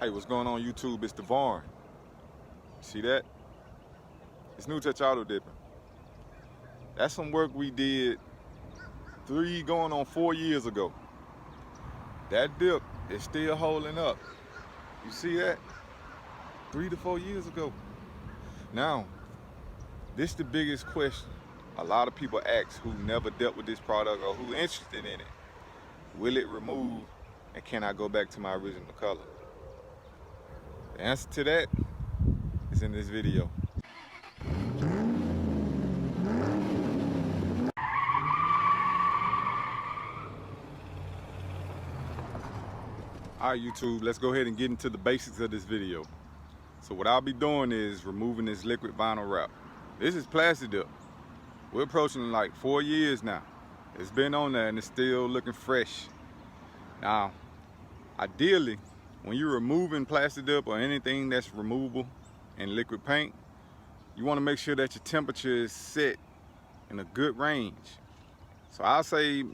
Hey, what's going on YouTube? It's Devon. See that? It's New Touch Auto Dipping. That's some work we did 3 going on 4 years ago. That dip is still holding up. You see that? 3 to 4 years ago. Now, this is the biggest question a lot of people ask who never dealt with this product or who interested in it. Will it remove, and can I go back to my original color? The answer to that is in this video. All right, YouTube, let's go ahead and get into the basics of this video. So what I'll be doing is removing this liquid vinyl wrap. This is Plasti Dip. We're approaching like 4 years now. It's been on there and it's still looking fresh. Now, ideally, when you're removing Plasti Dip or anything that's removable in liquid paint, you want to make sure that your temperature is set in a good range. So I'll say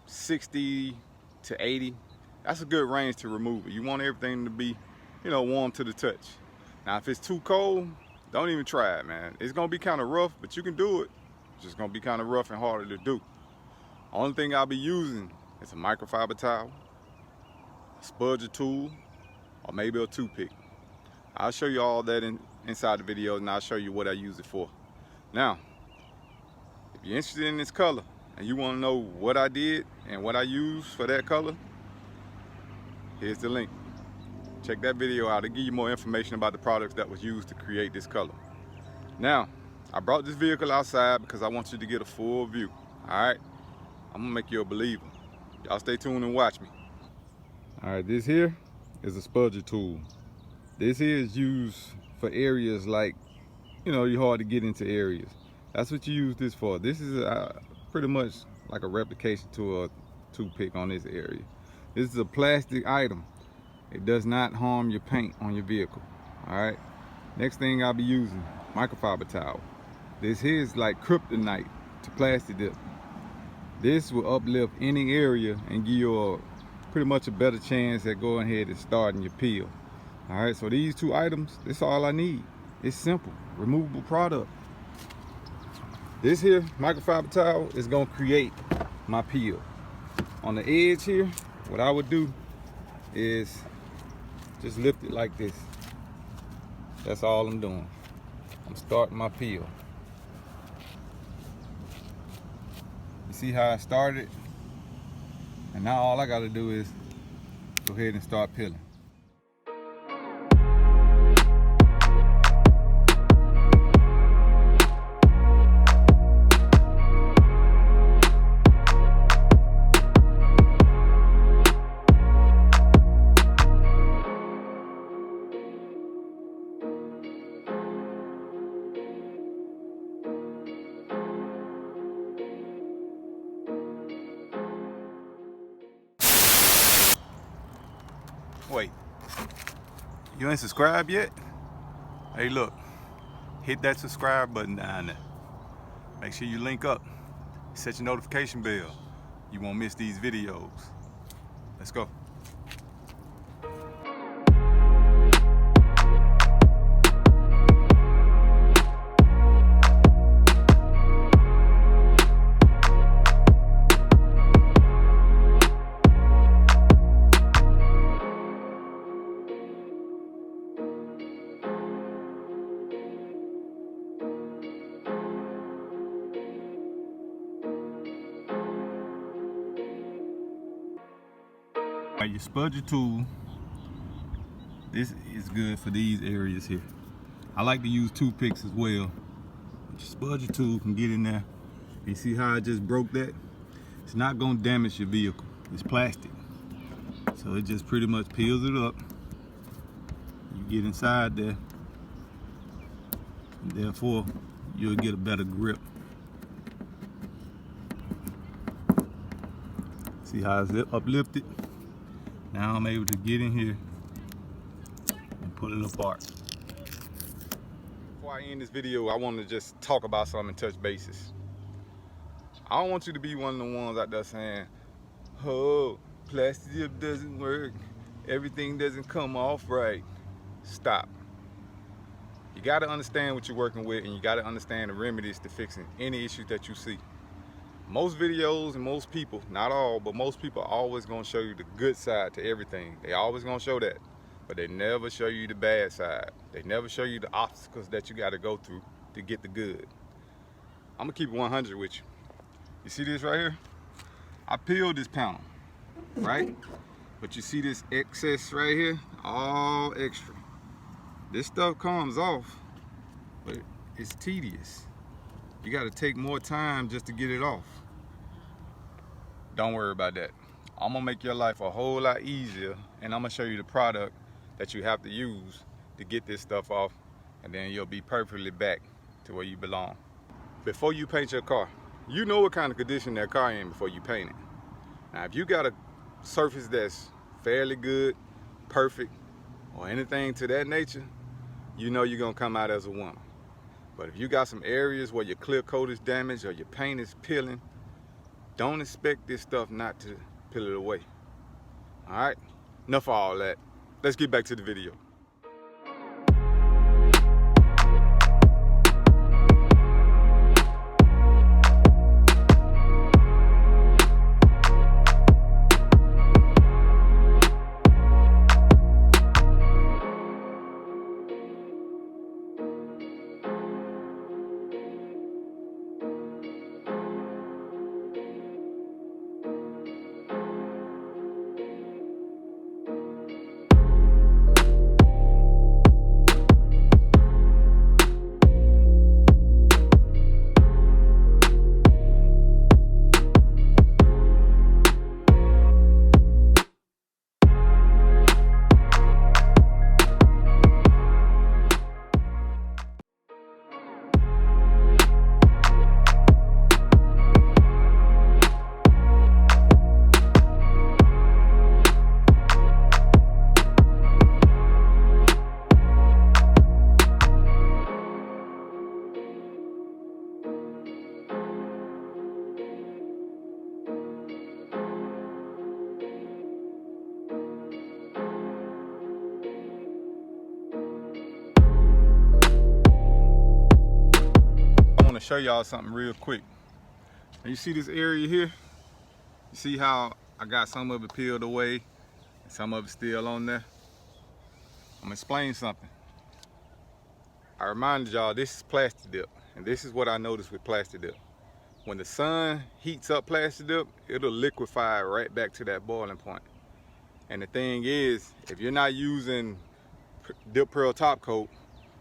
60 to 80. That's a good range to remove it. You want everything to be, warm to the touch. Now, if it's too cold, don't even try it, man. It's gonna be kind of rough, but you can do it. It's just gonna be kind of rough and harder to do. Only thing I'll be using is a microfiber towel, a Spudger Tool, or maybe a toothpick. I'll show you all that inside the video, and I'll show you what I use it for. Now, if you're interested in this color and you want to know what I did and what I used for that color, here's the link. Check that video out. It'll give you more information about the products that was used to create this color. Now, I brought this vehicle outside because I want you to get a full view. All right, I'm gonna make you a believer. Y'all stay tuned and watch me. All right, this here is a Spudger Tool. This here is used for areas like, you're hard to get into areas. That's what you use this for. This is pretty much like a replication to a toothpick on this area. This is a plastic item. It does not harm your paint on your vehicle. All right. Next thing I'll be using, microfiber towel. This here is like kryptonite to Plasti Dip. This will uplift any area and give you pretty much a better chance at going ahead and starting your peel. All right. So these 2 items, that's all I need. It's simple, removable product. This here microfiber towel is gonna create my peel. On the edge here, what I would do is just lift it like this. That's all I'm doing. I'm starting my peel. You see how I started? And now all I gotta do is go ahead and start peeling. Wait, you ain't subscribed yet? Hey look, hit that subscribe button down there. Make sure you link up, set your notification bell. You won't miss these videos. Let's go. Your Spudger Tool, this is good for these areas here. I like to use toothpicks as well. Your Spudger Tool can get in there. You see how I just broke that? It's not going to damage your vehicle. It's plastic. So it just pretty much peels it up. You get inside there, and therefore you'll get a better grip. See how it's uplifted? Now I'm able to get in here and pull it apart. Before I end this video, I want to just talk about something and touch bases. I don't want you to be one of the ones out there saying, oh, Plasti Dip doesn't work. everything doesn't come off right, stop. You got to understand what you're working with, and you got to understand the remedies to fixing any issues that you see. Most videos and most people, not all, but most people are always going to show you the good side to everything. They always going to show that, but they never show you the bad side. They never show you the obstacles that you got to go through to get the good. I'm going to keep it 100 with you. You see this right here? I peeled this panel, right? But you see this excess right here? All extra. This stuff comes off, but it's tedious. You got to take more time just to get it off. Don't worry about that. I'm gonna make your life a whole lot easier, and I'm gonna show you the product that you have to use to get this stuff off, and then you'll be perfectly back to where you belong. Before you paint your car, you know what kind of condition that car in before you paint it. Now, if you got a surface that's fairly good, perfect, or anything to that nature, you know you're gonna come out as a winner. But if you got some areas where your clear coat is damaged or your paint is peeling, don't expect this stuff not to peel it away. All right, enough of all that. Let's get back to the video. Show y'all something real quick. Now you see this area here? You see how I got some of it peeled away and some of it still on there? I'm gonna explain something. I reminded y'all this is Plasti Dip, and this is what I noticed with Plasti Dip. When the sun heats up Plasti Dip, it'll liquefy right back to that boiling point. And the thing is, if you're not using Dip Pearl Topcoat,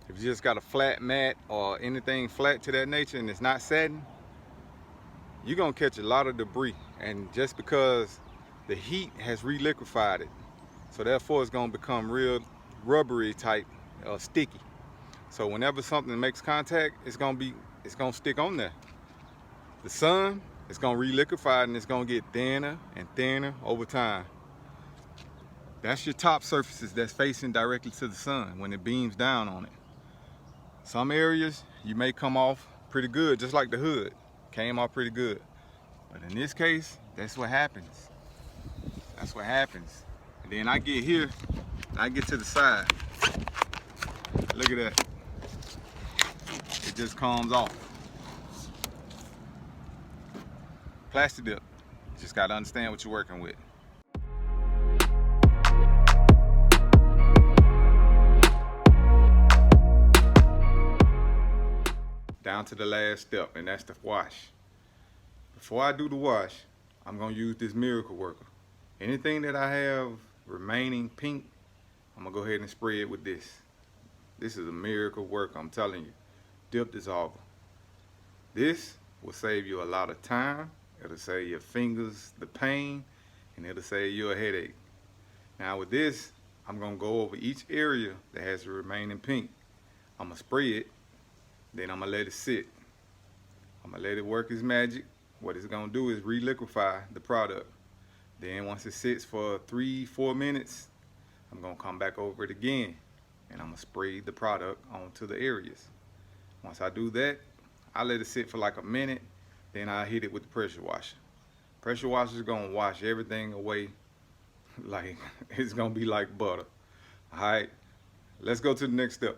if you just got a flat mat or anything flat to that nature and it's not satin, you're gonna catch a lot of debris. And just because the heat has re-liquefied it, so therefore it's gonna become real rubbery type, sticky. So whenever something makes contact, it's gonna stick on there. The sun, it's gonna re-liquefy and it's gonna get thinner and thinner over time. That's your top surfaces that's facing directly to the sun when it beams down on it. Some areas you may come off pretty good, just like the hood came off pretty good. But in this case, that's what happens. That's what happens. And then I get here, I get to the side. Look at that. It just comes off. Plasti Dip. You just gotta understand what you're working with. Down to the last step, and that's the wash. Before I do the wash, I'm gonna use this miracle worker. Anything that I have remaining pink, I'm gonna go ahead and spray it with this. This is a miracle worker, I'm telling you. Dip dissolver. This will save you a lot of time. It'll save your fingers the pain, and it'll save you a headache. Now with this, I'm gonna go over each area that has the remaining pink. I'm gonna spray it. Then I'm gonna let it sit. I'm gonna let it work its magic. What it's gonna do is re-liquefy the product. Then once it sits for 3-4 minutes, I'm gonna come back over it again and I'm gonna spray the product onto the areas. Once I do that, I let it sit for like a minute, then I hit it with the pressure washer. Pressure washer is gonna wash everything away Like, it's gonna be like butter. All right, let's go to the next step.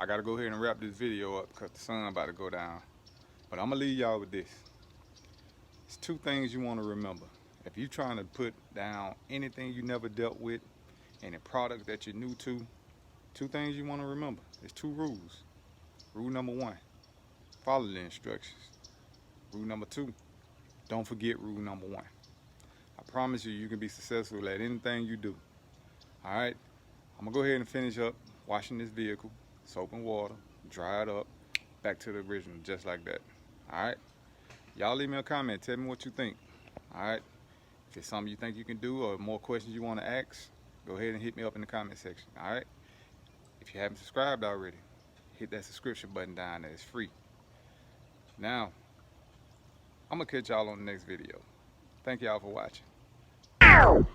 I gotta go ahead and wrap this video up because the sun about to go down. But I'm gonna leave y'all with this. It's two things you wanna remember. If you're trying to put down anything you never dealt with, any product that you're new to, two things you wanna remember. There's two rules. Rule number one, follow the instructions. Rule number two, don't forget rule number one. I promise you, you can be successful at anything you do. All right, I'm gonna go ahead and finish up washing this vehicle. Soap and water, dry it up, back to the original, just like that. All right, y'all leave me a comment, tell me what you think. All right, if it's something you think you can do or more questions you want to ask, go ahead and hit me up in the comment section. All right, if you haven't subscribed already, hit that subscription button down there, it's free. Now, I'm gonna catch y'all on the next video. Thank y'all for watching.